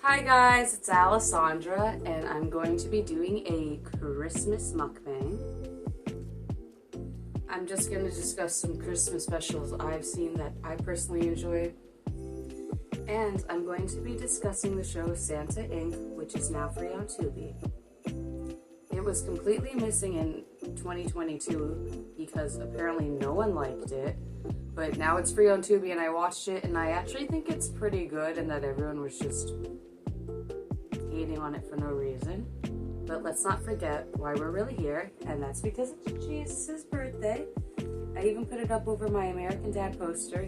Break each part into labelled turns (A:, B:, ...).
A: Hi guys, it's Alessandra and I'm going to be doing a Christmas mukbang. I'm just going to discuss some Christmas specials I've seen that I personally enjoy. And I'm going to be discussing the show Santa Inc., which is now free on Tubi. It was completely missing in 2022 because apparently no one liked it. But now it's free on Tubi and I watched it and I actually think it's pretty good and that everyone was just hating on it for no reason. But let's not forget why we're really here, and that's because it's Jesus' birthday. I even put it up over my American Dad poster,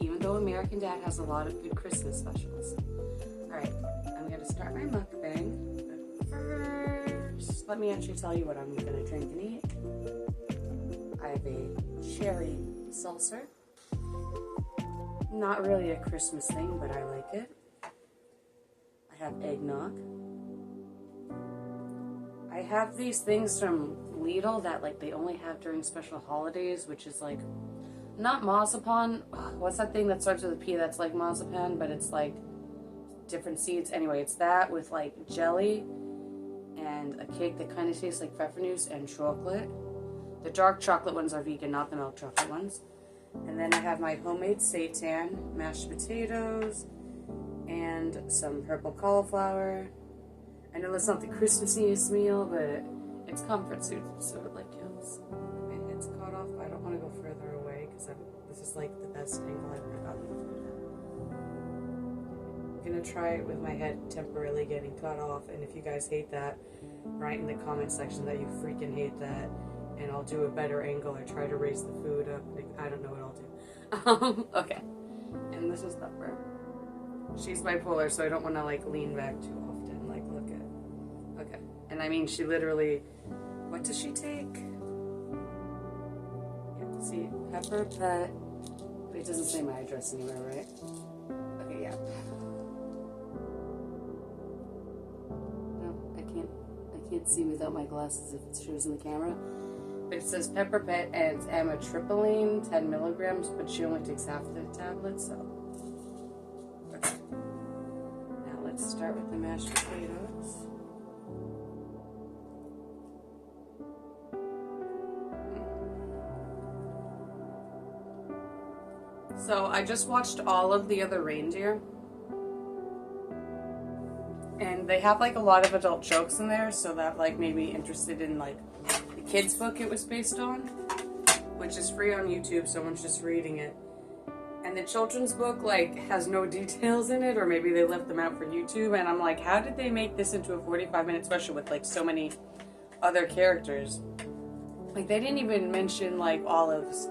A: even though American Dad has a lot of good Christmas specials. Alright, I'm going to start my mukbang. But first, let me actually tell you what I'm going to drink and eat. I have a cherry seltzer. Not really a Christmas thing, but I like it. I have eggnog. I have these things from Lidl that like they only have during special holidays, which is like not marzipan. What's that thing that starts with a P that's like marzipan, but it's like different seeds? Anyway, it's that with like jelly and a cake that kind of tastes like pfeffernusse and chocolate. The dark chocolate ones are vegan, not the milk chocolate ones. And then I have my homemade seitan, mashed potatoes, and some purple cauliflower. I know that's not the Christmassiest meal, but it's comfort food, so it like counts. My head's cut off, but I don't want to go further away because this is like the best angle I've ever gotten the food at. I'm gonna try it with my head temporarily getting cut off, and if you guys hate that, write in the comment section that you freaking hate that, and I'll do a better angle or try to raise the food up. Like, I don't know what I'll do. Okay, and this is Pepper. She's bipolar, so I don't want to like lean back too often. Like, look at. Okay, and I mean, she literally. What does she take? Yeah, see, Pepper Pet. But it doesn't say my address anywhere, right? Okay, yeah. No, I can't see without my glasses if it shows in the camera. But it says Pepper Pet and it's amitriptyline, 10 milligrams, but she only takes half the tablet, so. Okay. Now let's start with the mashed potatoes. So I just watched all of the other reindeer. And they have like a lot of adult jokes in there, so that like made me interested in like the kids book it was based on, which is free on YouTube, someone's just reading it. And the children's book like has no details in it, or maybe they left them out for YouTube, and I'm like, how did they make this into a 45-minute special with like so many other characters? Like they didn't even mention like Olive's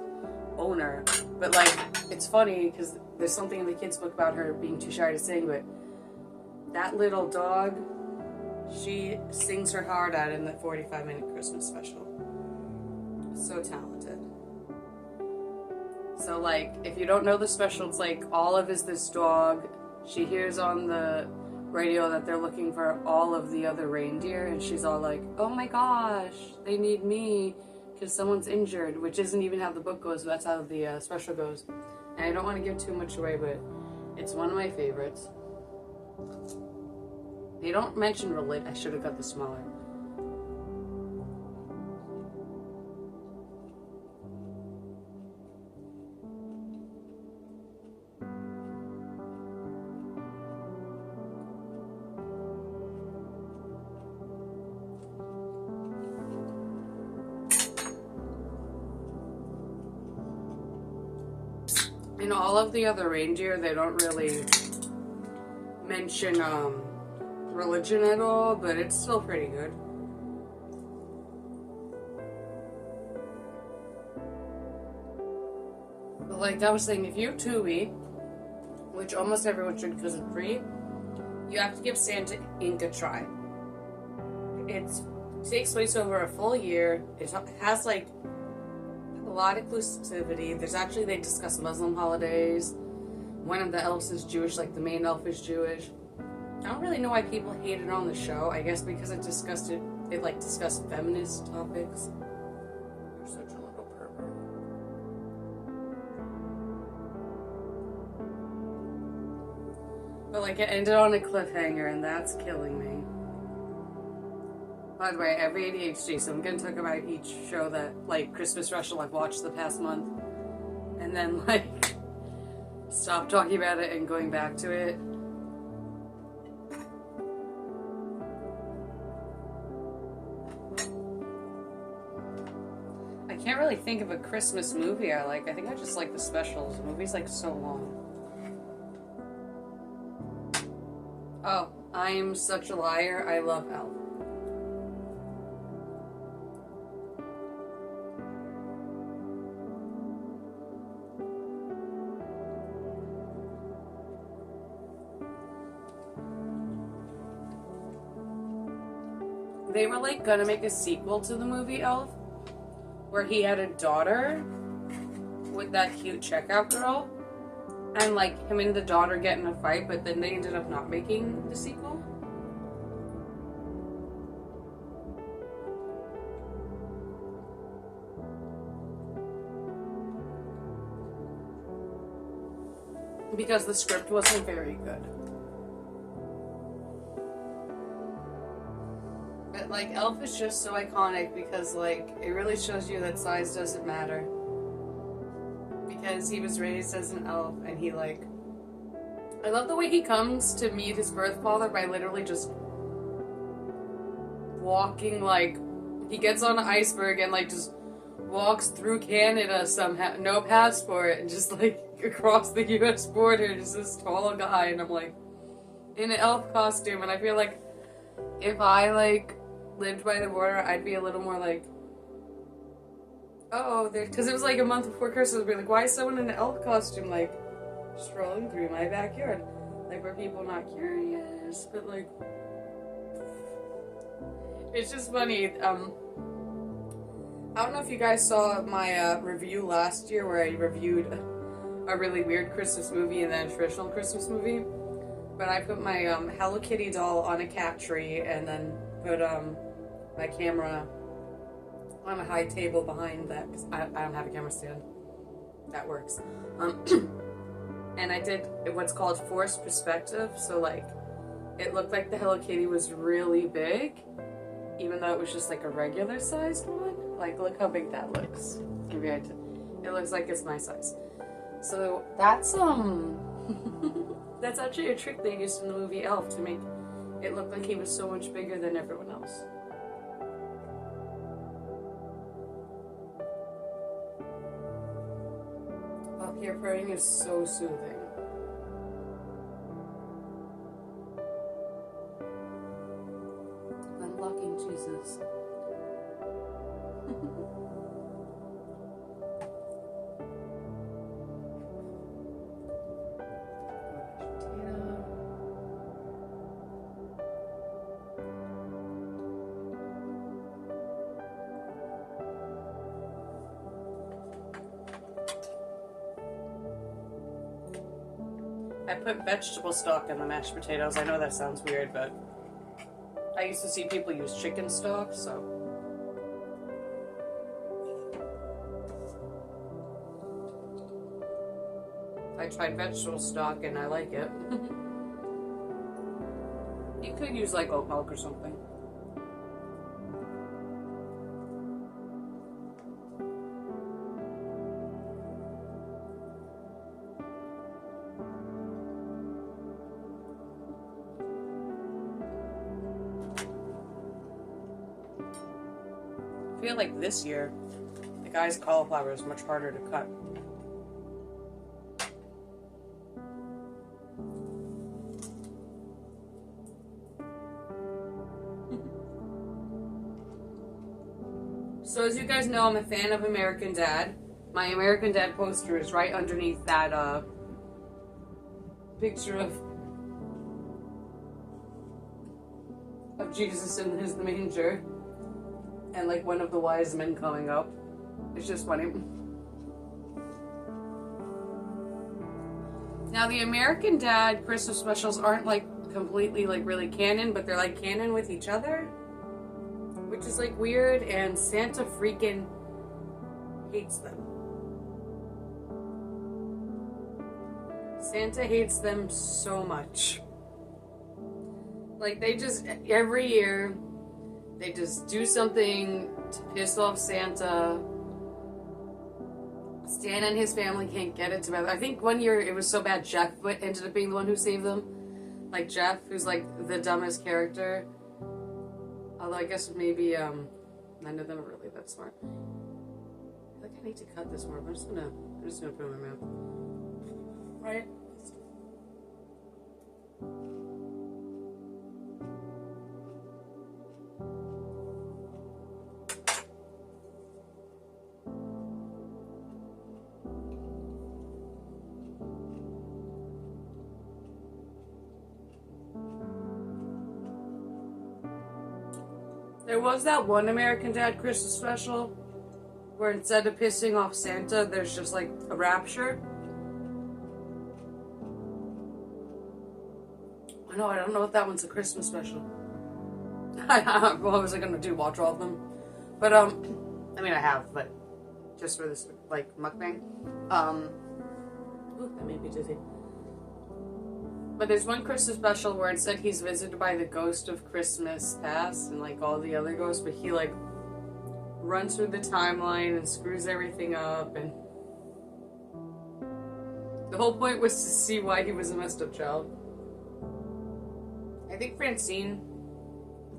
A: owner, but like it's funny because there's something in the kids book about her being too shy to sing, but that little dog, she sings her heart out in the 45-minute Christmas special. So talented. So like, if you don't know the special, it's like Olive is this dog. She hears on the radio that they're looking for all of the other reindeer, and she's all like, oh my gosh, they need me because someone's injured, which isn't even how the book goes, but that's how the special goes. And I don't want to give too much away, but it's one of my favorites. They don't mention religion. I should have got the smaller. In all of the other reindeer, they don't really mention religion at all, but it's still pretty good. But like I was saying, if you Tubi, which almost everyone should because it's free, you have to give Santa Inc. a try. It takes place over a full year. It has like a lot of inclusivity. They discuss Muslim holidays. One of the elves is Jewish, like the main elf is Jewish. I don't really know why people hate it on the show. I guess because it discussed feminist topics. You're such a little pervert. But like it ended on a cliffhanger and that's killing me. By the way, I have ADHD, so I'm gonna talk about each show that, like, Christmas special I've watched the past month. And then, like, stop talking about it and going back to it. I can't really think of a Christmas movie I like. I think I just like the specials. The movie's like so long. Oh, I am such a liar. I love Elf. They were like gonna make a sequel to the movie Elf, where he had a daughter with that cute checkout girl, and like him and the daughter get in a fight, but then they ended up not making the sequel. Because the script wasn't very good. But like Elf is just so iconic because like it really shows you that size doesn't matter. Because he was raised as an elf and he like, I love the way he comes to meet his birth father by literally just walking, like he gets on an iceberg and like just walks through Canada somehow, no passport, and just like across the US border, just this tall guy, and I'm like in an elf costume, and I feel like if I like lived by the border, I'd be a little more like, oh, because it was like a month before Christmas, I'd be like, why is someone in an elf costume like strolling through my backyard? Like, were people not curious? But like, it's just funny. I don't know if you guys saw my review last year where I reviewed a really weird Christmas movie and then a traditional Christmas movie. But I put my Hello Kitty doll on a cat tree and then put my camera on a high table behind that because I don't have a camera stand. That works. And I did what's called forced perspective. So like, it looked like the Hello Kitty was really big, even though it was just like a regular sized one. Like, look how big that looks compared to. It looks like it's my size. So that's that's actually a trick they used in the movie Elf to make it look like he was so much bigger than everyone else. Up here purring is so soothing. Unlocking Jesus. I put vegetable stock in the mashed potatoes. I know that sounds weird, but I used to see people use chicken stock, so. I tried vegetable stock and I like it. You could use like oat milk or something. I feel like this year, the guy's cauliflower is much harder to cut. So as you guys know, I'm a fan of American Dad. My American Dad poster is right underneath that picture of Jesus in his manger. And like one of the wise men coming up. It's just funny. Now the American Dad Christmas specials aren't like completely like really canon, but they're like canon with each other, which is like weird, and Santa freaking hates them. Santa hates them so much. Like, they just, every year, they just do something to piss off Santa. Stan and his family can't get it together. I think one year it was so bad Jeff ended up being the one who saved them. Like Jeff, who's like the dumbest character. Although I guess maybe none of them are really that smart. I feel like I need to cut this more, but I'm just gonna put it in my mouth. Right? There was that one American Dad Christmas special where instead of pissing off Santa, there's just like a rapture. I know, I don't know if that one's a Christmas special. What was I gonna do? Watch all of them? But I mean I have, but just for this like mukbang. Ooh, that made me dizzy. But there's one Christmas special where instead he's visited by the ghost of Christmas past and like all the other ghosts, but he like runs through the timeline and screws everything up, and the whole point was to see why he was a messed up child. I think Francine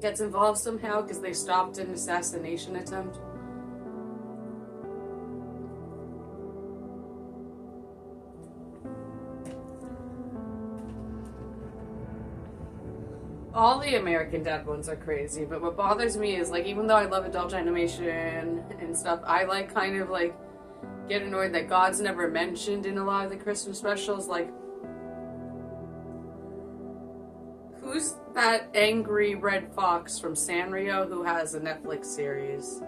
A: gets involved somehow because they stopped an assassination attempt. All the American Dad ones are crazy, but what bothers me is, like, even though I love adult animation and stuff, I, like, kind of, like, get annoyed that God's never mentioned in a lot of the Christmas specials. Like, who's that angry red fox from Sanrio who has a Netflix series?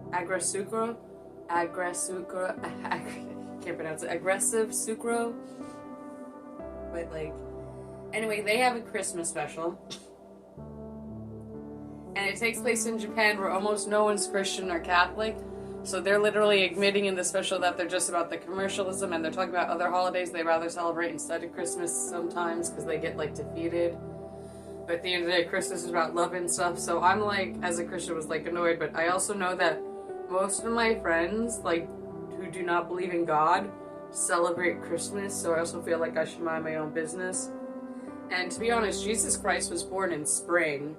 A: Aggrasucro? I can't pronounce it. Aggressive Sucro? But, like... Anyway, they have a Christmas special, and it takes place in Japan where almost no one's Christian or Catholic, so they're literally admitting in the special that they're just about the commercialism, and they're talking about other holidays they rather celebrate instead of Christmas sometimes because they get, like, defeated. But at the end of the day, Christmas is about love and stuff, so I'm, like, as a Christian, was, like, annoyed, but I also know that most of my friends, like, who do not believe in God, celebrate Christmas, so I also feel like I should mind my own business. And to be honest, Jesus Christ was born in spring.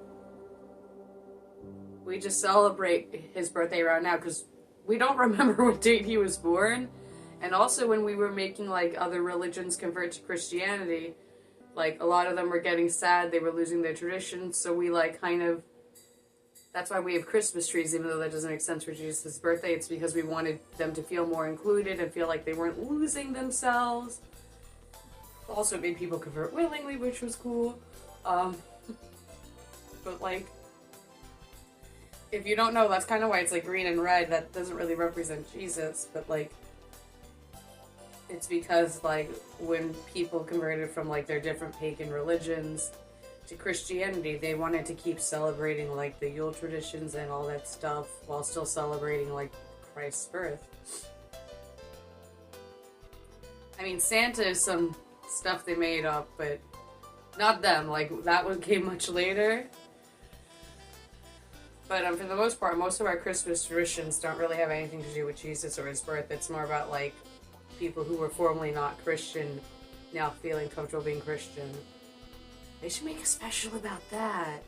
A: We just celebrate his birthday around now because we don't remember what date he was born. And also when we were making like other religions convert to Christianity, like a lot of them were getting sad, they were losing their traditions, so we like kind of, that's why we have Christmas trees, even though that doesn't make sense for Jesus' birthday. It's because we wanted them to feel more included and feel like they weren't losing themselves. Also, it made people convert willingly, which was cool. But, like, if you don't know, that's kind of why it's, like, green and red. That doesn't really represent Jesus, but, like, it's because, like, when people converted from, like, their different pagan religions to Christianity, they wanted to keep celebrating, like, the Yule traditions and all that stuff while still celebrating, like, Christ's birth. I mean, Santa is some stuff they made up, but not them. Like, that one came much later. But for the most part, most of our Christmas traditions don't really have anything to do with Jesus or his birth. It's more about, like, people who were formerly not Christian now feeling comfortable being Christian. They should make a special about that.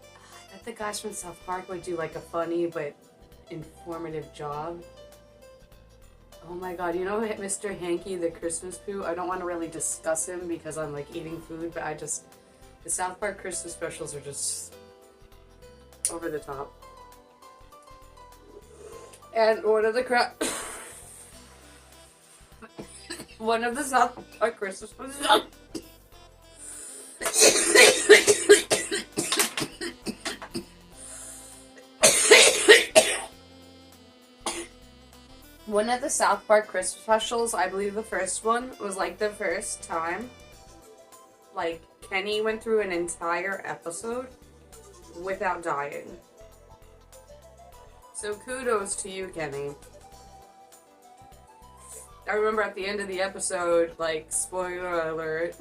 A: I bet the guys from South Park would do, like, a funny but informative job. Oh my god, you know Mr. Hanky the Christmas Poo? I don't want to really discuss him because I'm like eating food, but the South Park Christmas specials are just over the top. And one of the South Park Christmas specials. One of the South Park Christmas specials, I believe the first one, was like the first time, like, Kenny went through an entire episode without dying. So kudos to you, Kenny. I remember at the end of the episode, like, spoiler alert,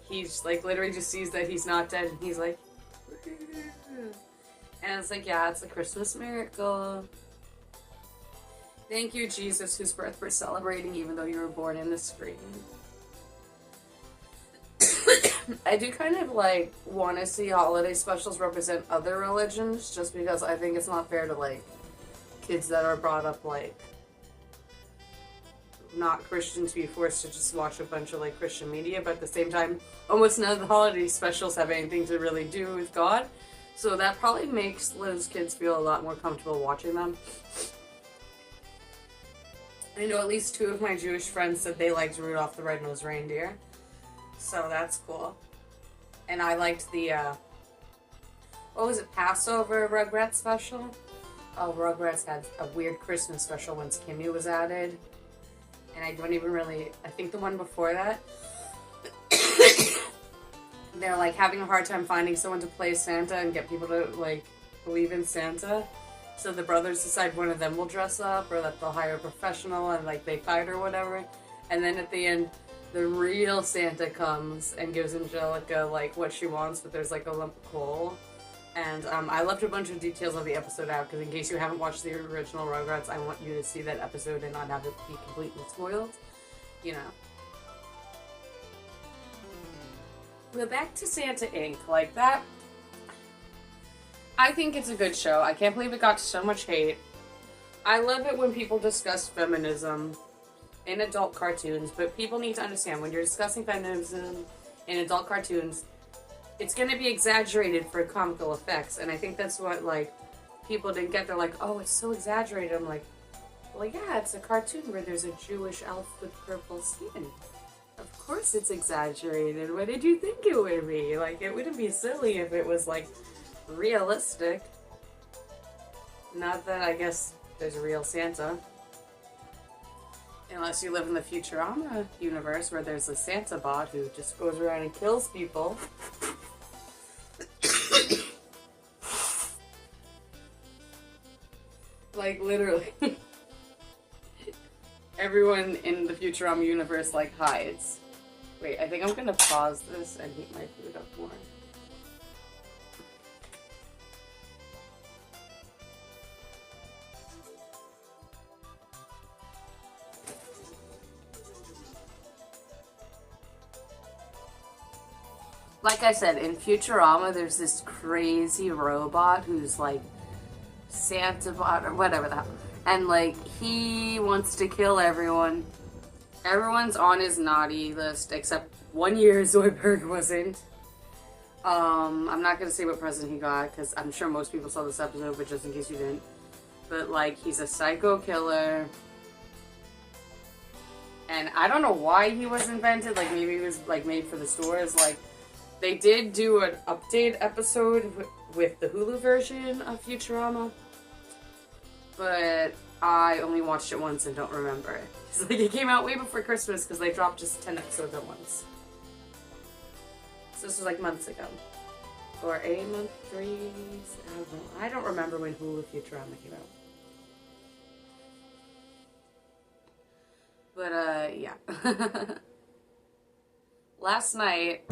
A: he's like literally just sees that he's not dead and he's like, and it's like, yeah, it's a Christmas miracle. Thank you, Jesus, whose birth we're celebrating even though you were born in the spring. I do kind of like want to see holiday specials represent other religions, just because I think it's not fair to like kids that are brought up like not Christian to be forced to just watch a bunch of like Christian media, but at the same time almost none of the holiday specials have anything to really do with God, so that probably makes those kids feel a lot more comfortable watching them. I know at least 2 of my Jewish friends said they liked Rudolph the Red-Nosed Reindeer. So that's cool. And I liked the, what was it, Passover Rugrats special? Oh, Rugrats had a weird Christmas special once Kimmy was added. And I don't even really, I think the one before that, they're like having a hard time finding someone to play Santa and get people to like believe in Santa. So the brothers decide one of them will dress up, or that they'll hire a professional and like they fight or whatever. And then at the end, the real Santa comes and gives Angelica like what she wants, but there's like a lump of coal. And I left a bunch of details of the episode out because in case you haven't watched the original Rugrats, I want you to see that episode and not have it be completely spoiled. You know. But back to Santa Inc. Like that. I think it's a good show. I can't believe it got so much hate. I love it when people discuss feminism in adult cartoons, but people need to understand when you're discussing feminism in adult cartoons, it's going to be exaggerated for comical effects, and I think that's what, like, people didn't get. They're like, oh, it's so exaggerated. I'm like, well, yeah, it's a cartoon where there's a Jewish elf with purple skin. Of course it's exaggerated. What did you think it would be? Like, it wouldn't be silly if it was, like, realistic. Not that I guess there's a real Santa. Unless you live in the Futurama universe where there's a Santa bot who just goes around and kills people. Like, literally. Everyone in the Futurama universe, like, hides. Wait, I think I'm gonna pause this and heat my food up more. Like I said, in Futurama, there's this crazy robot who's like Santa bot or whatever the hell. And like, he wants to kill everyone. Everyone's on his naughty list except 1 year Zoidberg wasn't. I'm not gonna say what present he got because I'm sure most people saw this episode, but just in case you didn't. But like, he's a psycho killer. And I don't know why he was invented. Like, maybe he was like made for the stores. Like, they did do an update episode with the Hulu version of Futurama, but I only watched it once and don't remember it. It's like it came out way before Christmas because they dropped just 10 episodes at once. So this was like months ago. Or a month, 3, I don't know. I don't remember when Hulu Futurama came out. But, yeah. Last night,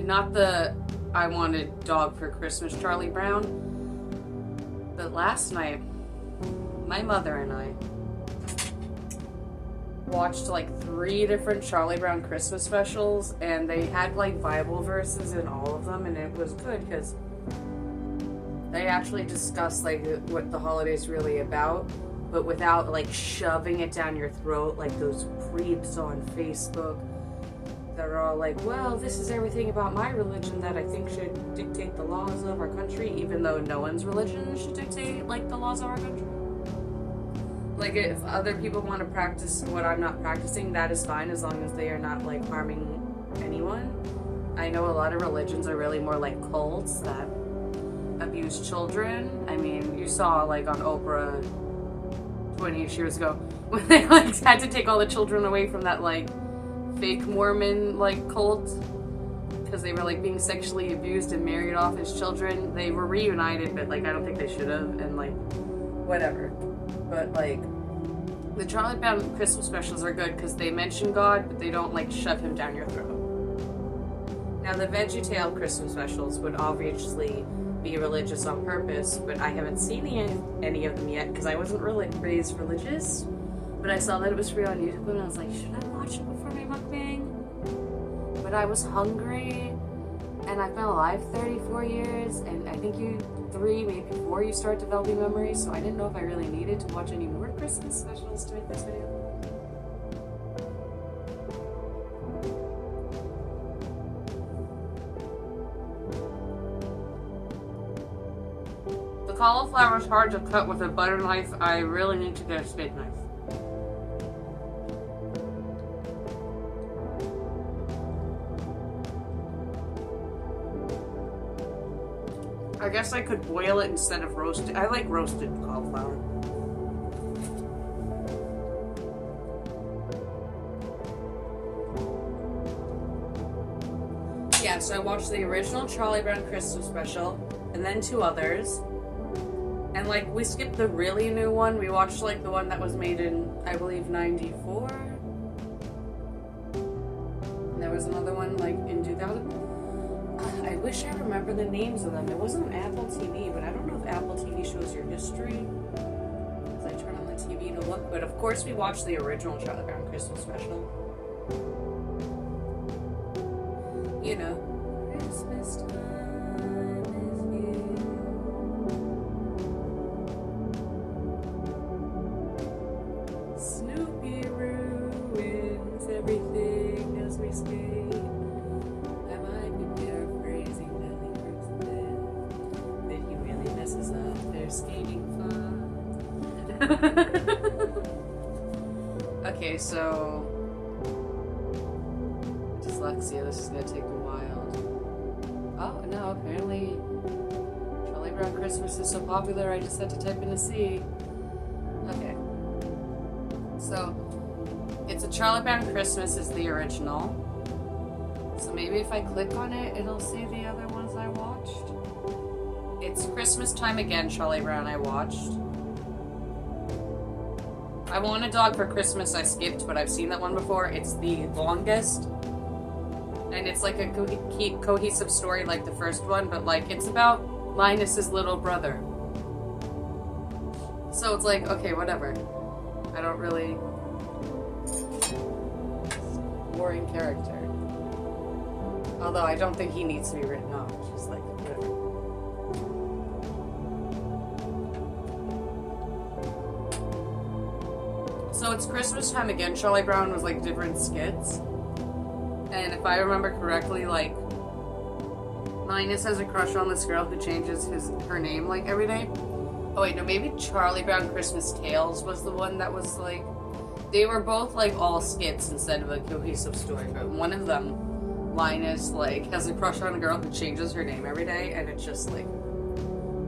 A: not the I wanted dog for Christmas Charlie Brown, but last night, my mother and I watched like 3 different Charlie Brown Christmas specials, and they had like Bible verses in all of them, and it was good because they actually discussed like what the holiday's really about, but without like shoving it down your throat like those creeps on Facebook. They're all like, well, this is everything about my religion that I think should dictate the laws of our country, even though no one's religion should dictate, like, the laws of our country. Like, if other people want to practice what I'm not practicing, that is fine, as long as they are not, like, harming anyone. I know a lot of religions are really more like cults that abuse children. I mean, you saw, like, on Oprah 20 years ago, when they, like, had to take all the children away from that, like, fake Mormon like cult because they were like being sexually abused and married off as children. They were reunited, but like I don't think they should have, and like whatever. But like the Charlie Brown Christmas specials are good because they mention God, but they don't like shove him down your throat. Now, the VeggieTale Christmas specials would obviously be religious on purpose, but I haven't seen any of them yet because I wasn't really raised religious. But I saw that it was free on YouTube and I was like, should I watch it before my mukbang? But I was hungry and I've been alive 34 years and I think you 3, maybe 4, you start developing memories, so I didn't know if I really needed to watch any more Christmas specials to make this video. The cauliflower is hard to cut with a butter knife. I really need to get a steak knife. I guess I could boil it instead of roast it. I like roasted cauliflower. Yeah, so I watched the original Charlie Brown Christmas special and then 2 others. And like we skipped the really new one. We watched like the one that was made in, I believe, 94. And there was another one like in 2000. I wish I remember the names of them. It wasn't on Apple TV, but I don't know if Apple TV shows your history. Because I turn on the TV to look. But of course we watched the original Charlie Brown Christmas special. You know, Christmas time is here. Snoopy ruins everything as we skate. I might be paraphrasing Nelly Christmas, but he really messes up their skating fun. Okay, so dyslexia, this is gonna take a while. Oh no, apparently Charlie Brown Christmas is so popular I just had to type in a C. Okay. So it's a Charlie Brown Christmas is the original. So maybe if I click on it, it'll see the other ones I watched. It's Christmas Time Again, Charlie Brown I watched. I Want a Dog for Christmas I skipped, but I've seen that one before. It's the longest. And it's like a cohesive story like the first one, but like it's about Linus's little brother. So it's like, okay, whatever. I don't really... boring character. Although I don't think he needs to be written off. It's just like, whatever. So it's Christmas Time Again. Charlie Brown was like different skits. And if I remember correctly, like, Linus has a crush on this girl who changes her name like every day. Oh wait, no, maybe Charlie Brown Christmas Tales was the one that was like, they were both like all skits instead of a cohesive story, but one of them, Linus like has a crush on a girl who changes her name every day, and it just like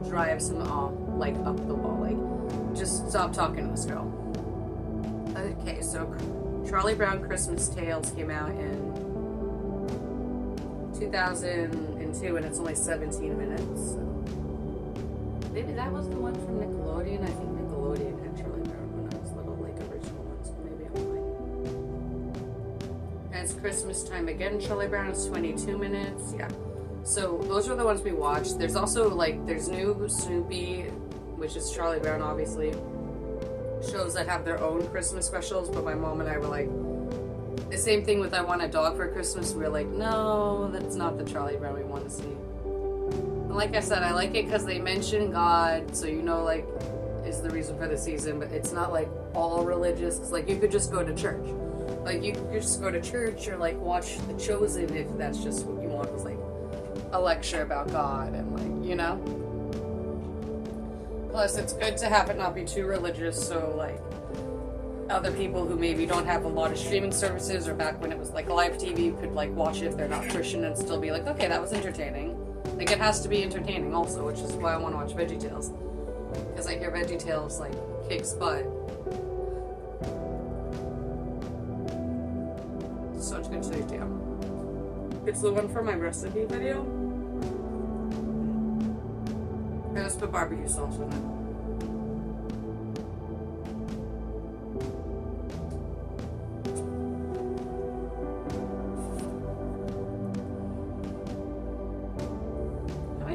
A: drives him all like up the wall, like just stop talking to this girl. Okay, so Charlie Brown Christmas Tales came out in 2002 and it's only 17 minutes. So. Maybe that was the one from Nickelodeon. I think Nickelodeon had Charlie Brown when I was little, like original ones. Maybe I'm lying. And it's Christmas Time Again. Charlie Brown is 22 minutes. Yeah. So those are the ones we watched. There's also like there's new Snoopy, which is Charlie Brown, obviously. Shows that have their own Christmas specials, but my mom and I were like, the same thing with I Want a Dog for Christmas. We were like, no, that's not the Charlie Brown we want to see. And like I said, I like it because they mention God, so you know, like, is the reason for the season, but it's not like all religious. It's like you could just go to church. Like you could just go to church or like watch The Chosen if that's just what you want, was like a lecture about God and like, you know? Plus, it's good to have it not be too religious, so like other people who maybe don't have a lot of streaming services, or back when it was like live TV, could like watch it if they're not Christian and still be like, okay, that was entertaining. Like it has to be entertaining also, which is why I want to watch VeggieTales, because I hear VeggieTales like kicks butt. Such good taste, damn. It's the one for my recipe video. I just put barbecue sauce in it.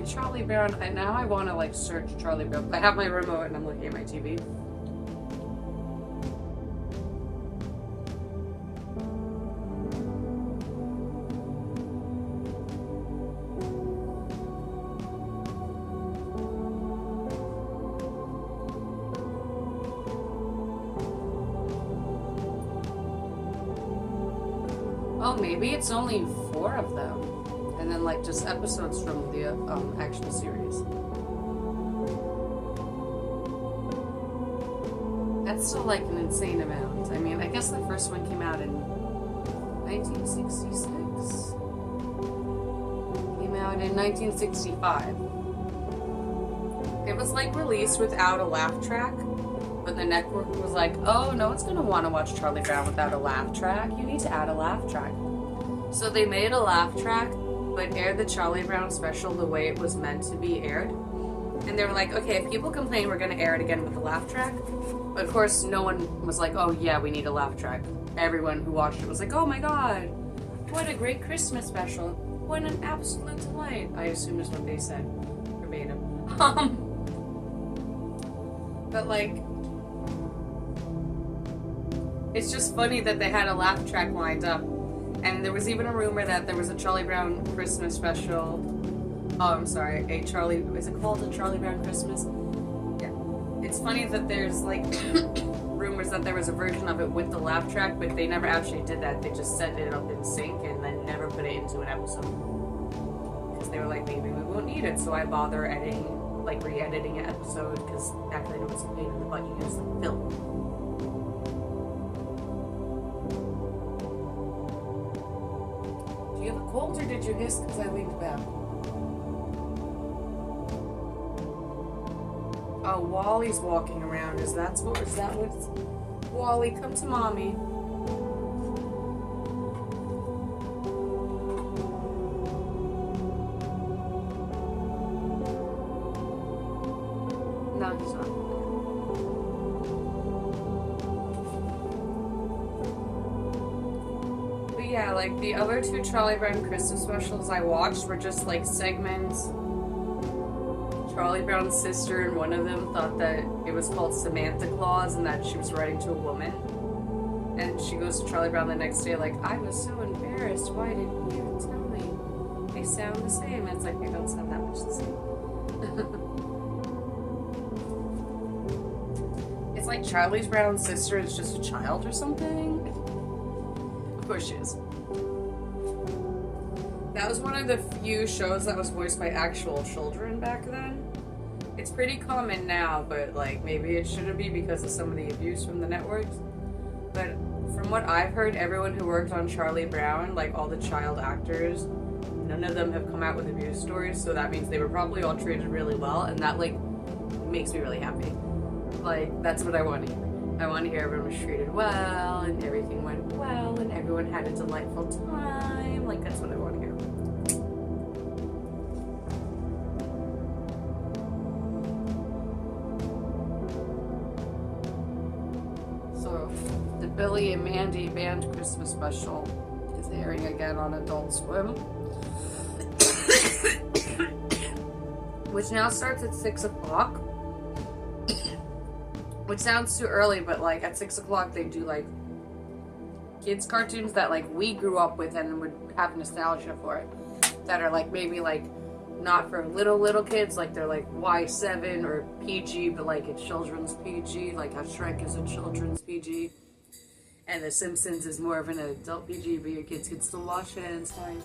A: find Charlie Brown, and now I want to like search Charlie Brown. I have my remote and I'm looking at my TV. Oh, maybe it's only 4 of them. And then, like, just episodes from the actual series. That's still, like, an insane amount. I mean, I guess the first one came out in 1966? Came out in 1965. It was, like, released without a laugh track. But the network was like, oh, no one's going to want to watch Charlie Brown without a laugh track. You need to add a laugh track. So they made a laugh track, but aired the Charlie Brown special the way it was meant to be aired. And they were like, okay, if people complain, we're going to air it again with a laugh track. But of course, no one was like, oh yeah, we need a laugh track. Everyone who watched it was like, oh my god, what a great Christmas special. What an absolute delight. I assume is what they said, verbatim. But like, it's just funny that they had a laugh track lined up. And there was even a rumor that there was a Charlie Brown Christmas special. Oh, I'm sorry. Is it called a Charlie Brown Christmas? Yeah. It's funny that there's like rumors that there was a version of it with the laugh track, but they never actually did that. They just set it up in sync and then never put it into an episode. Because they were like, maybe we won't need it. So I bother editing, like re-editing an episode, because back then it was a pain in the butt. You use like film. Cold, or did you hiss because I leaned back? Oh, Wally's walking around. Is that what's... Wally, come to mommy. No, he's not. Yeah, like the other 2 Charlie Brown Christmas specials I watched were just like segments. Charlie Brown's sister and one of them thought that it was called Samantha Claus and that she was writing to a woman. And she goes to Charlie Brown the next day like, I was so embarrassed, why didn't you tell me? They sound the same. And it's like, they don't sound that much the same. It's like Charlie Brown's sister is just a child or something. Of course she is. That was one of the few shows that was voiced by actual children back then. It's pretty common now, but like maybe it shouldn't be because of some of the abuse from the networks. But from what I've heard, everyone who worked on Charlie Brown, like all the child actors, none of them have come out with abuse stories, so that means they were probably all treated really well, and that like makes me really happy. Like, that's what I want to hear. I want to hear everyone was treated well, and everything went well, and everyone had a delightful time. Like, that's what I want to hear. So, the Billy and Mandy Band Christmas special is airing again on Adult Swim. Which now starts at 6 o'clock. Which sounds too early, but like at 6 o'clock they do like kids cartoons that like we grew up with and would have nostalgia for it. That are like maybe like not for little kids, like they're like Y7 or PG, but like it's children's PG, like how Shrek is a children's PG. And The Simpsons is more of an adult PG, but your kids can still watch it and it's fine.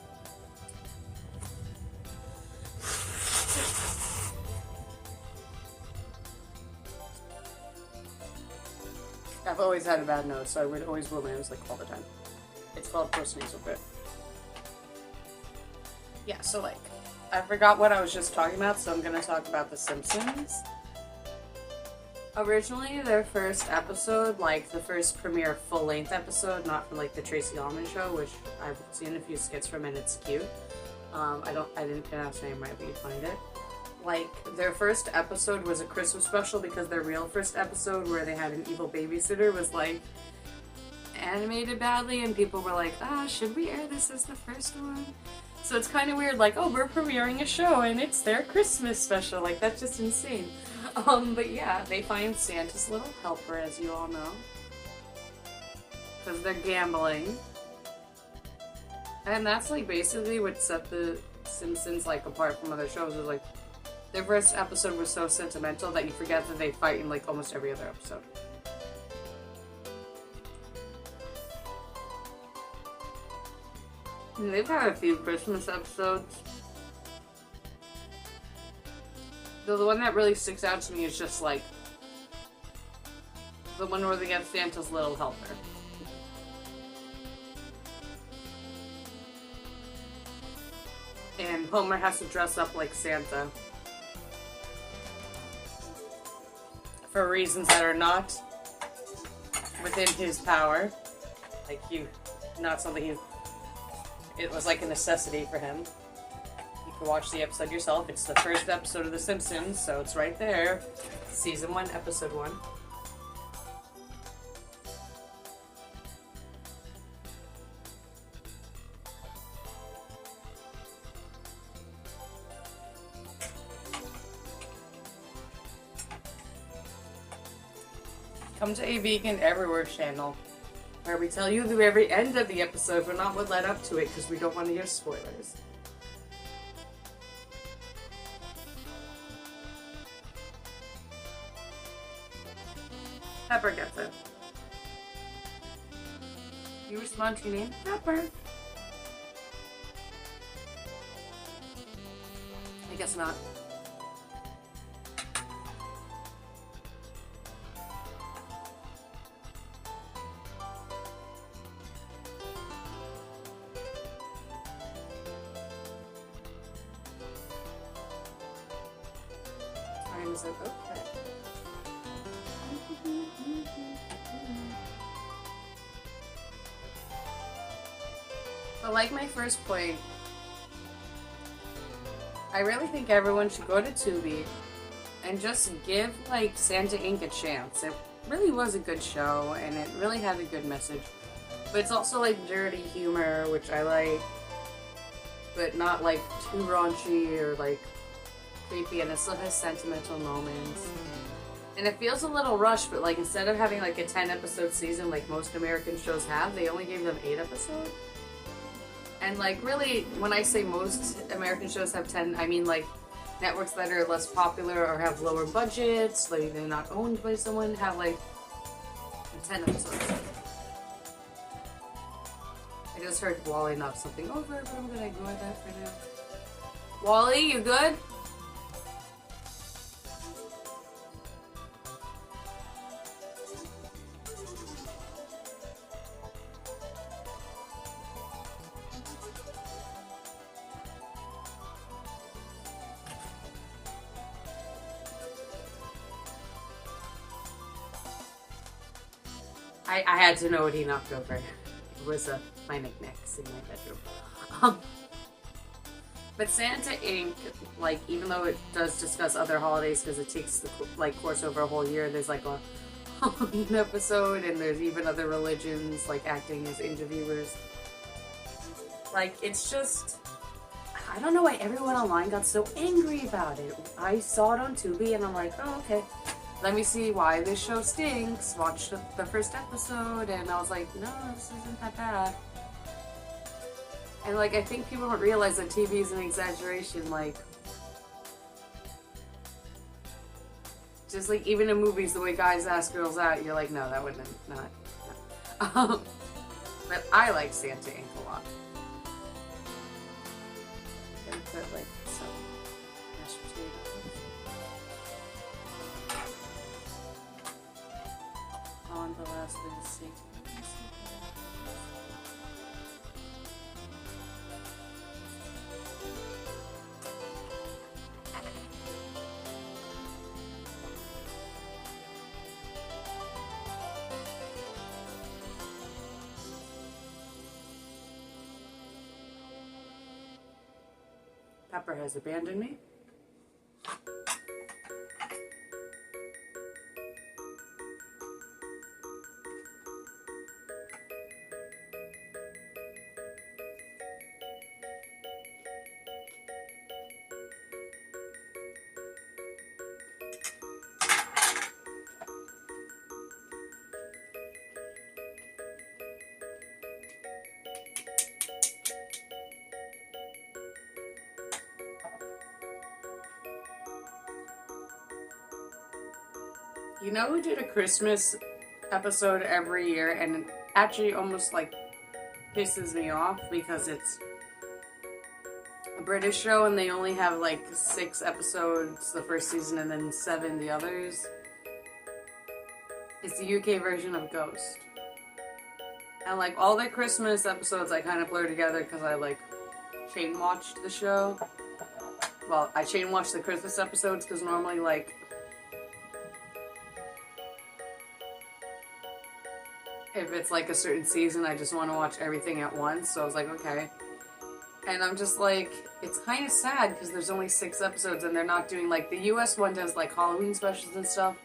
A: I've always had a bad nose, so I would always blow my nose like all the time. It's called post-nasal drip. Yeah, so like, I forgot what I was just talking about, so I'm gonna talk about The Simpsons. Originally, their first episode, like the first premiere full-length episode, not from like the Tracy Ullman show, which I've seen a few skits from and it's cute. I didn't pronounce the name right, but you find it. Like, their first episode was a Christmas special because their real first episode where they had an evil babysitter was like, animated badly, and people were like, should we air this as the first one? So it's kind of weird, like, oh, we're premiering a show and it's their Christmas special. Like, that's just insane. But yeah, they find Santa's little helper, as you all know, because they're gambling. And that's, like, basically what set the Simpsons, like, apart from other shows. Was like, their first episode was so sentimental that you forget that they fight in, like, almost every other episode. And they've had a few Christmas episodes. Though the one that really sticks out to me is just, like, the one where they get Santa's little helper. And Homer has to dress up like Santa for reasons that are not within his power. Like, not something it was like a necessity for him. You can watch the episode yourself. It's the first episode of The Simpsons, so it's right there. Season 1, episode 1. Come to a Vegan Everywhere channel, where we tell you the very end of the episode, but not what led up to it, because we don't want to hear spoilers. Pepper gets it. You respond to your name? Pepper. I guess not. Is like, okay. But like my first point, I really think everyone should go to Tubi and just give, like, Santa Inc. a chance. It really was a good show, and it really had a good message. But it's also, like, dirty humor, which I like, but not, like, too raunchy or, like, creepy, and it still has sentimental moments. And it feels a little rushed, but, like, instead of having, like, a 10-episode season like most American shows have, they only gave them 8 episodes. And, like, really, when I say most American shows have 10, I mean, like, networks that are less popular or have lower budgets, like, they're not owned by someone, have, like, 10 episodes. I just heard Wally knock something over, but I'm gonna ignore that for now. Wally, you good? I had to know what he knocked over. It was my knickknacks in my bedroom. But Santa Inc., like, even though it does discuss other holidays because it takes the, like, course over a whole year, there's, like, a Halloween episode, and there's even other religions, like, acting as interviewers. Like, it's just, I don't know why everyone online got so angry about it. I saw it on Tubi, and I'm like, oh, okay. Let me see why this show stinks. Watch the first episode, and I was like, no, this isn't that bad. And, like, I think people don't realize that TV is an exaggeration, like, just, like, even in movies, the way guys ask girls out, you're like, no, that wouldn't have, not. But I like Santa Inc. a lot. I'm gonna put, like, some mashed potatoes on the last bit of steak. Pepper has abandoned me. You know who did a Christmas episode every year and it actually almost like pisses me off because it's a British show and they only have like 6 episodes the first season and then 7 the others? It's the UK version of Ghost. And like all their Christmas episodes I kind of blur together because I like chain watched the show. Well, I chain watched the Christmas episodes because normally like if it's like a certain season I just want to watch everything at once. So I was like, okay. And I'm just like, it's kind of sad because there's only 6 episodes and they're not doing like the US one does like Halloween specials and stuff.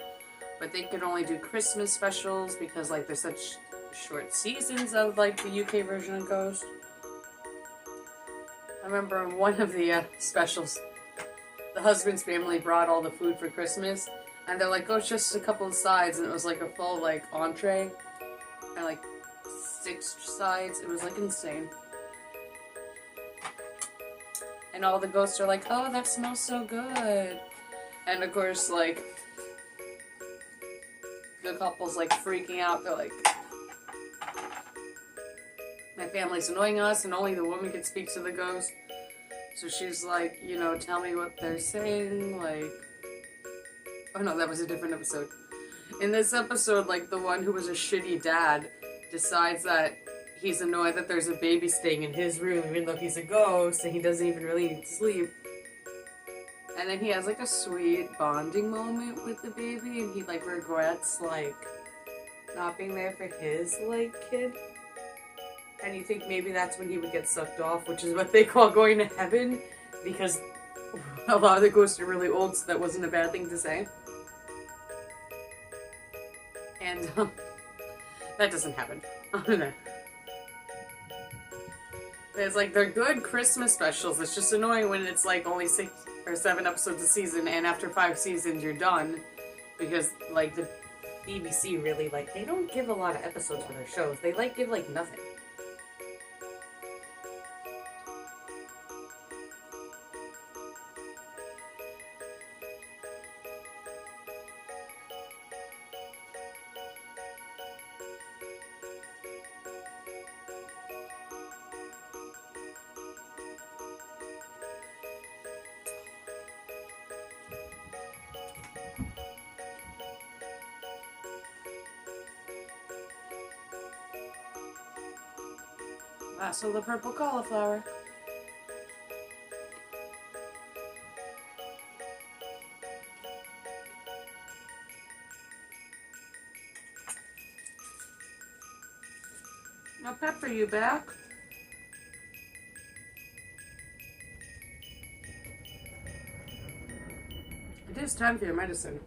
A: But they could only do Christmas specials because like there's such short seasons of like the UK version of Ghost. I remember in one of the specials, the husband's family brought all the food for Christmas, and they're like, oh, it's just a couple of sides, and it was like a full like entree, and like 6 sides. It was like insane. And all the ghosts are like, oh, that smells so good. And of course, like, the couple's like freaking out. They're like, my family's annoying us and only the woman can speak to the ghost. So she's like, you know, tell me what they're saying, like... Oh no, that was a different episode. In this episode, like, the one who was a shitty dad decides that he's annoyed that there's a baby staying in his room, even though he's a ghost, and he doesn't even really need to sleep. And then he has, like, a sweet bonding moment with the baby, and he, like, regrets, like, not being there for his, like, kid. And you think maybe that's when he would get sucked off, which is what they call going to heaven, because a lot of the ghosts are really old, so that wasn't a bad thing to say. And, that doesn't happen. It's like, they're good Christmas specials, it's just annoying when it's like only 6 or 7 episodes a season, and after 5 seasons you're done, because, like, the BBC really, like, they don't give a lot of episodes for their shows, they, like, give, like, nothing. So the purple cauliflower. Now, Pepper, you back? It is time for your medicine.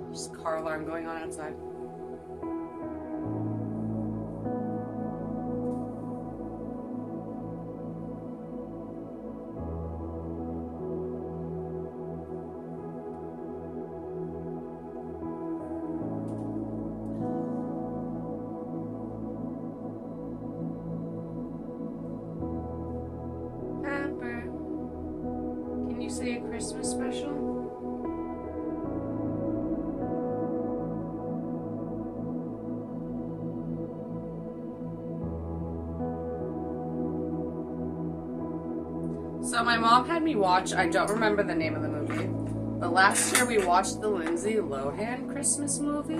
A: There's a car alarm going on outside. Pepper, can you say a Christmas special? So my mom had me watch, I don't remember the name of the movie, but last year we watched the Lindsay Lohan Christmas movie,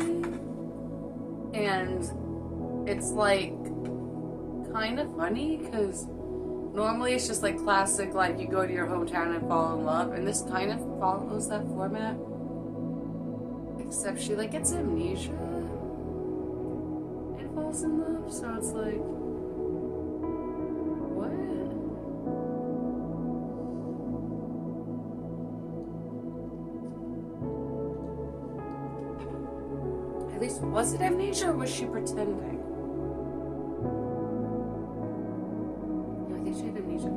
A: and it's like kind of funny because normally it's just like classic, like you go to your hometown and fall in love, and this kind of follows that format, except she like gets amnesia and falls in love, so it's like, was it amnesia or was she pretending? No, I think she had amnesia.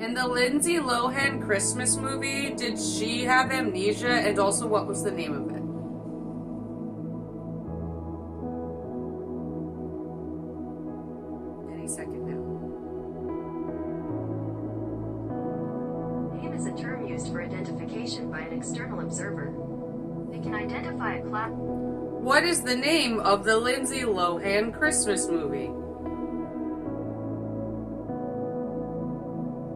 A: In the Lindsay Lohan Christmas movie, did she have amnesia? And also, what was the name of it?
B: National Observer. They can identify a cloud.
A: What is the name of the Lindsay Lohan Christmas movie?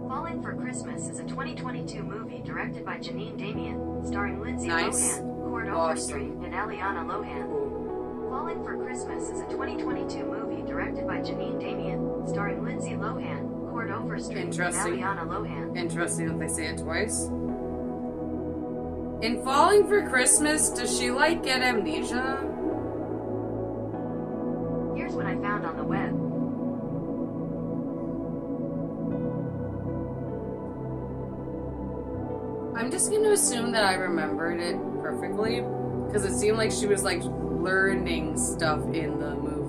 B: Falling for Christmas is a 2022 movie directed by Janine Damian, starring Lindsay
A: Nice.
B: Lohan, Cord Overstreet, and Eliana Lohan. Falling for Christmas is a 2022 movie directed by Janine Damian, starring Lindsay Lohan, Cord Overstreet, and
A: Interesting.
B: Eliana Lohan.
A: Interesting that they say it twice. In Falling for Christmas, does she like get amnesia?
B: Here's what I found on the web.
A: I'm just going to assume that I remembered it perfectly, because it seemed like she was like learning stuff in the movie.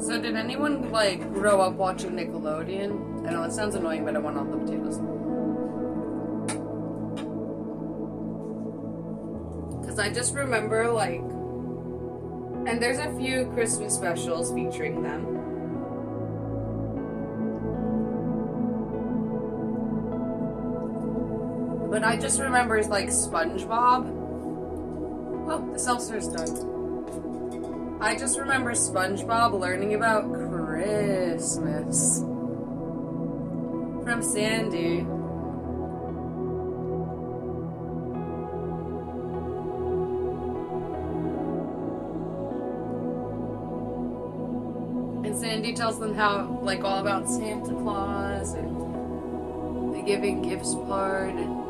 A: So did anyone like grow up watching Nickelodeon? I know it sounds annoying, but I want all the potatoes. Because I just remember like, and there's a few Christmas specials featuring them. But I just remember like SpongeBob. Oh, the seltzer's done. I just remember SpongeBob learning about Christmas from Sandy. And Sandy tells them how, like, all about Santa Claus and the giving gifts part. And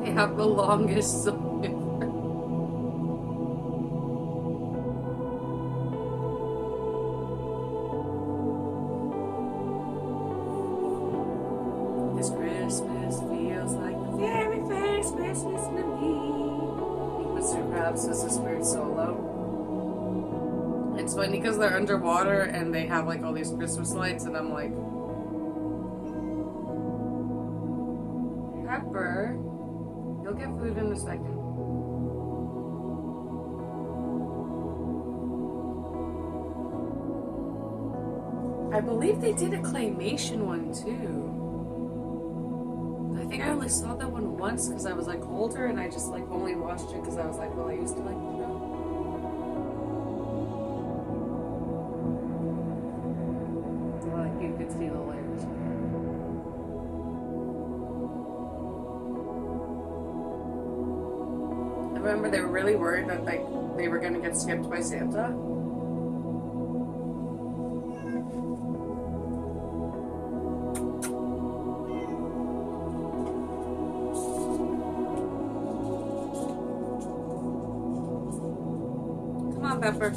A: they have the longest song. This Christmas feels like the very first Christmas to me. I think Mr. Krabs does this weird solo. It's funny because they're underwater and they have like all these Christmas lights, and I'm like, Pepper, you'll get food in a second. I believe they did a claymation one too. I think I only saw that one once because I was like older, and I just like only watched it because I was like, well, I used to like the show. Like you could see the layers. I remember they were really worried that like they were gonna get skipped by Santa. Pepper.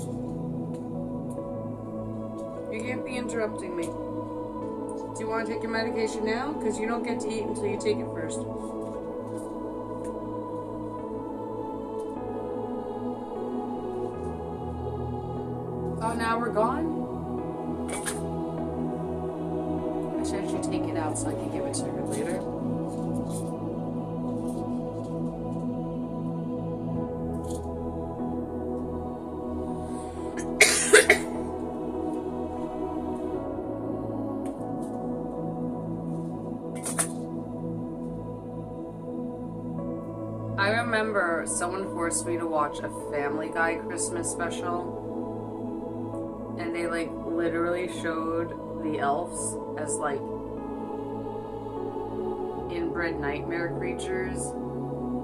A: You can't be interrupting me. Do you want to take your medication now? Because you don't get to eat until you take it first. Oh, now we're gone? I should actually take it out so I can give it to her later. I remember someone forced me to watch a Family Guy Christmas special, and they like literally showed the elves as like inbred nightmare creatures,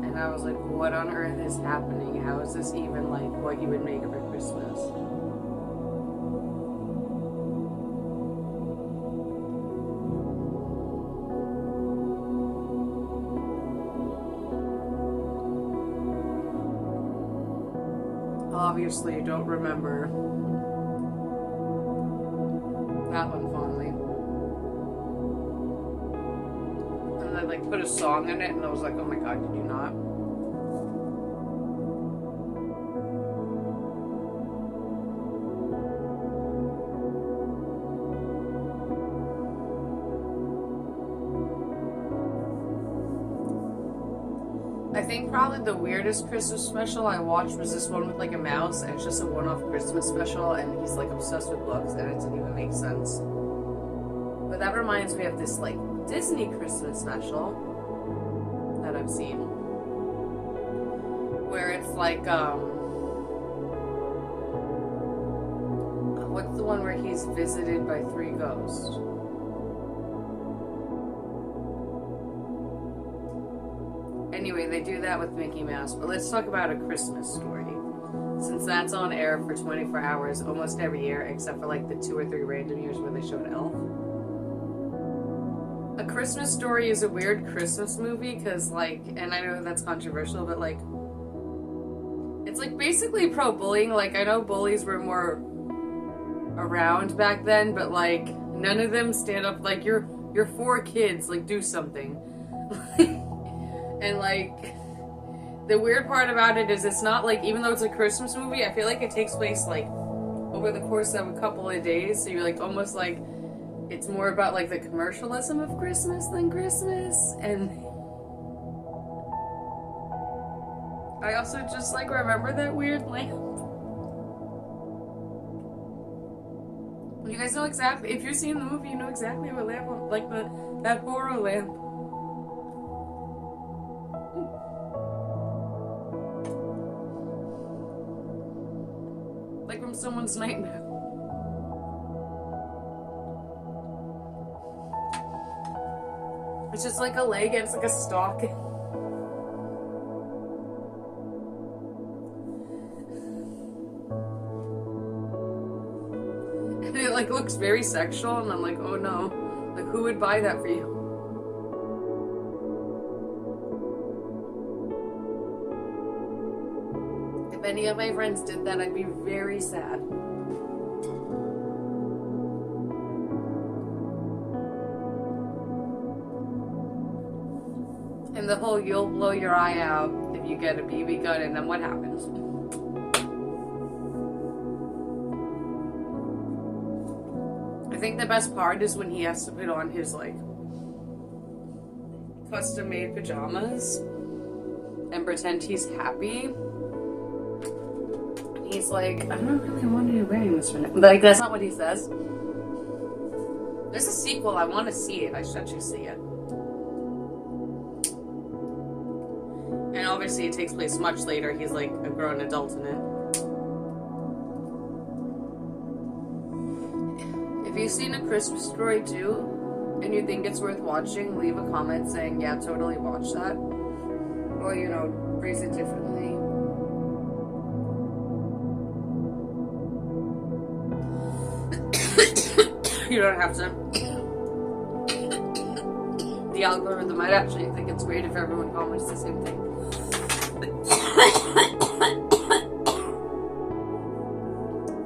A: and I was like, what on earth is happening? How is this even like what you would make for Christmas? Obviously, you don't remember that one fondly. and they like put a song in it, and I was like, oh my god, did you not? I think probably the weirdest Christmas special I watched was this one with like a mouse, and it's just a one-off Christmas special, and he's like obsessed with books, and it didn't even make sense. But that reminds me of this like Disney Christmas special that I've seen, where it's like what's the one where he's visited by 3 ghosts? Anyway, they do that with Mickey Mouse, but let's talk about A Christmas Story. Since that's on air for 24 hours almost every year, except for like the 2 or 3 random years where they showed Elf. A Christmas Story is a weird Christmas movie because, like, and I know that's controversial, but like, it's like basically pro-bullying. Like, I know bullies were more around back then, but like, none of them stand up. Like, you're 4 kids, like, do something. And like, the weird part about it is it's not like, even though it's a Christmas movie, I feel like it takes place like over the course of a couple of days. So you're like almost like it's more about like the commercialism of Christmas than Christmas. And I also just like remember that weird lamp. You guys know exactly, if you've seen the movie, you know exactly what lamp, like that horror lamp. Like from someone's nightmare. It's just like a leg and it's like a stalk. And it like looks very sexual, and I'm like, oh no. Like, who would buy that for you? If any of my friends did that, I'd be very sad. And the whole you'll blow your eye out if you get a BB gun, and then what happens? I think the best part is when he has to put on his like custom made pajamas and pretend he's happy. He's like, I don't really want you wearing this right now. Like, that's not what he says. There's a sequel. I want to see it. I should actually see it. And obviously it takes place much later. He's like a grown adult in it. If you've seen A Christmas Story 2 and you think it's worth watching, leave a comment saying, yeah, totally watch that. Or, you know, phrase it differently. You don't have to. The algorithm might actually think it's great if everyone comments the same thing.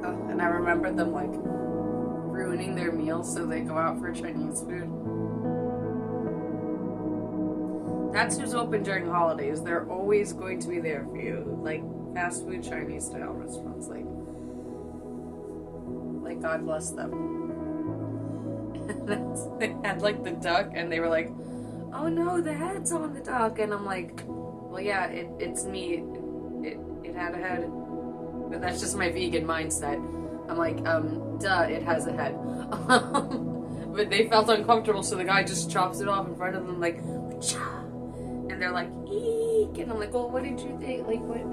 A: Oh, and I remember them like ruining their meals so they go out for Chinese food. That's who's open during holidays. They're always going to be there for you. Like fast food Chinese style restaurants. Like God bless them. They had like the duck, and they were like, oh no, the head's on the duck. And I'm like, well yeah, it's me. It had a head. But that's just my vegan mindset. I'm like, duh, it has a head. But they felt uncomfortable, so the guy just chops it off in front of them, like, cha. And they're like, eek. And I'm like, well, what did you think? Like, what?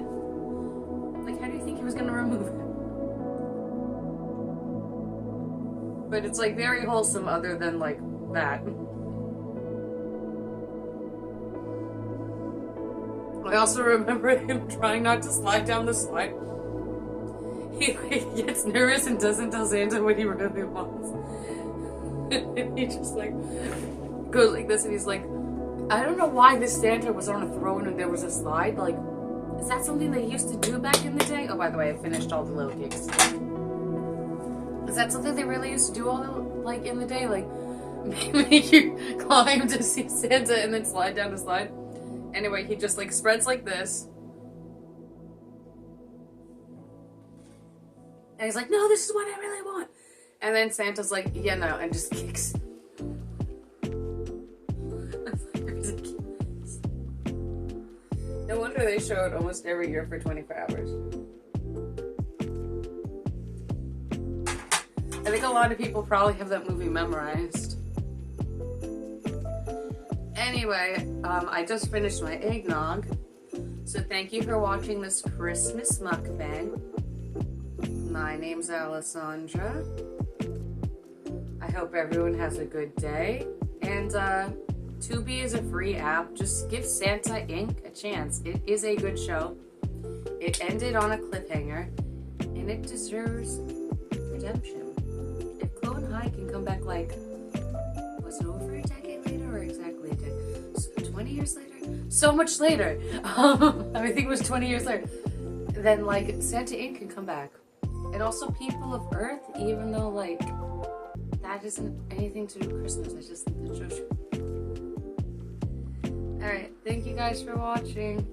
A: Like, how do you think he was gonna remove it? But it's like very wholesome other than like that. I also remember him trying not to slide down the slide. He like gets nervous and doesn't tell Santa what he really wants. And he just like goes like this, and he's like, I don't know why this Santa was on a throne and there was a slide. Like, is that something they used to do back in the day? Oh, by the way, I finished all the little cakes. Is that something they really used to do all the, like in the day? Like, make you climb to see Santa and then slide down the slide. Anyway, he just like spreads like this. And he's like, no, this is what I really want. And then Santa's like, yeah, no, and just kicks. That's like ridiculous. No wonder they show it almost every year for 24 hours. I think a lot of people probably have that movie memorized. Anyway, I just finished my eggnog. So thank you for watching this Christmas mukbang. My name's Alessandra. I hope everyone has a good day. And Tubi is a free app. Just give Santa Inc. a chance. It is a good show. It ended on a cliffhanger. And it deserves redemption. If Chloe and Hyde can come back like, was it over a decade later or exactly a decade? So 20 years later? So much later. I think it was 20 years later. Then like Santa Inc. can come back. And also People of Earth, even though like that isn't anything to do with Christmas. I just think the show should. Alright, thank you guys for watching.